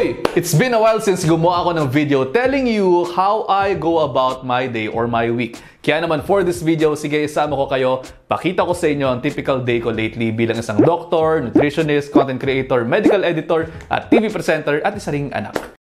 Hoy! It's been a while since gumawa ako ng video telling you how I go about my day or my week. Kaya naman for this video, sige isama ko kayo, pakita ko sa inyo ang typical day ko lately bilang isang doctor, nutritionist, content creator, medical editor, at TV presenter at isa ring anak.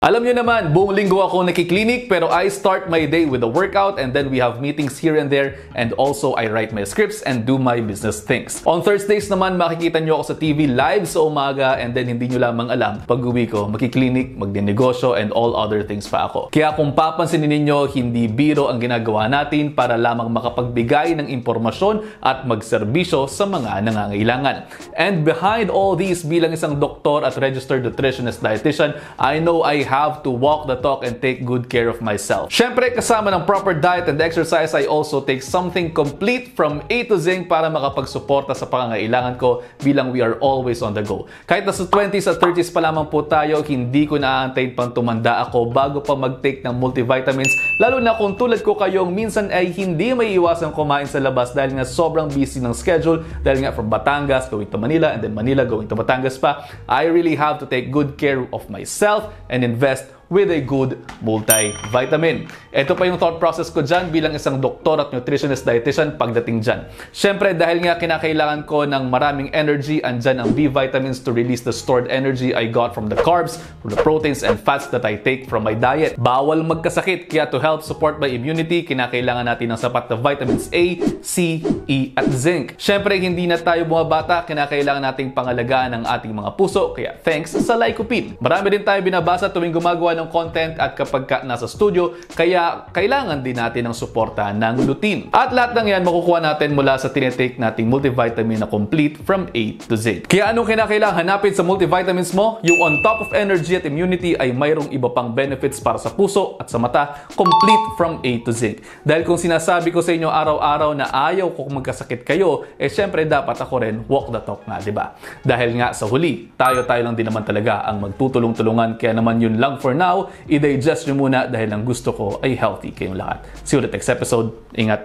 Alam niyo naman, buong linggo ako nakiklinik pero I start my day with a workout and then we have meetings here and there and also I write my scripts and do my business things. On Thursdays naman, makikita niyo ako sa TV live sa umaga and then hindi niyo lamang alam, pag-uwi ko, makiklinik, magdinegosyo and all other things pa ako. Kaya kung papansinin ninyo, hindi biro ang ginagawa natin para lamang makapagbigay ng impormasyon at magserbisyo sa mga nangangailangan. And behind all these, bilang isang doktor at registered nutritionist dietitian, I know I have to walk the talk and take good care of myself. Syempre, kasama ng proper diet and exercise, I also take something complete from A to Z para makapagsuporta sa pangangailangan ko bilang we are always on the go. Kahit nasa 20s at 30s pa lamang po tayo, hindi ko naaantayin pang tumanda ako bago pa mag-take ng multivitamins, lalo na kung tulad ko kayong minsan ay hindi may iwasang kumain sa labas dahil nga sobrang busy ng schedule, dahil nga from Batangas going to Manila and then Manila going to Batangas pa. I really have to take good care of myself and invest with a good multivitamin. Ito pa yung thought process ko dyan bilang isang doktor at nutritionist dietitian pagdating dyan. Siyempre, dahil nga kinakailangan ko ng maraming energy, andyan ang B vitamins to release the stored energy I got from the carbs, from the proteins and fats that I take from my diet. Bawal magkasakit, kaya to help support my immunity, kinakailangan natin ng sapat na vitamins A, C, E at zinc. Siyempre, hindi na tayo bumabata, kinakailangan nating pangalagaan ang ating mga puso, kaya thanks sa Lycopene. Marami din tayo binabasa tuwing gumagawa ng content at kapag nasa studio, kaya kailangan din natin ng suporta ng lutein. At lahat ng yan makukuha natin mula sa tinitake nating multivitamin na complete from A to Z. Kaya anong kinakailangan hanapin sa multivitamins mo? Yung on top of energy at immunity ay mayroong iba pang benefits para sa puso at sa mata, complete from A to Z. Dahil kung sinasabi ko sa inyo araw-araw na ayaw ko kung magkasakit kayo, eh syempre dapat ako rin walk the talk nga, di ba? Dahil nga sa huli, tayo lang din naman talaga ang magtutulong-tulungan, kaya naman yun lang for now, i-digest nyo muna dahil ang gusto ko ay healthy kayong lahat. See you on the next episode. Ingat!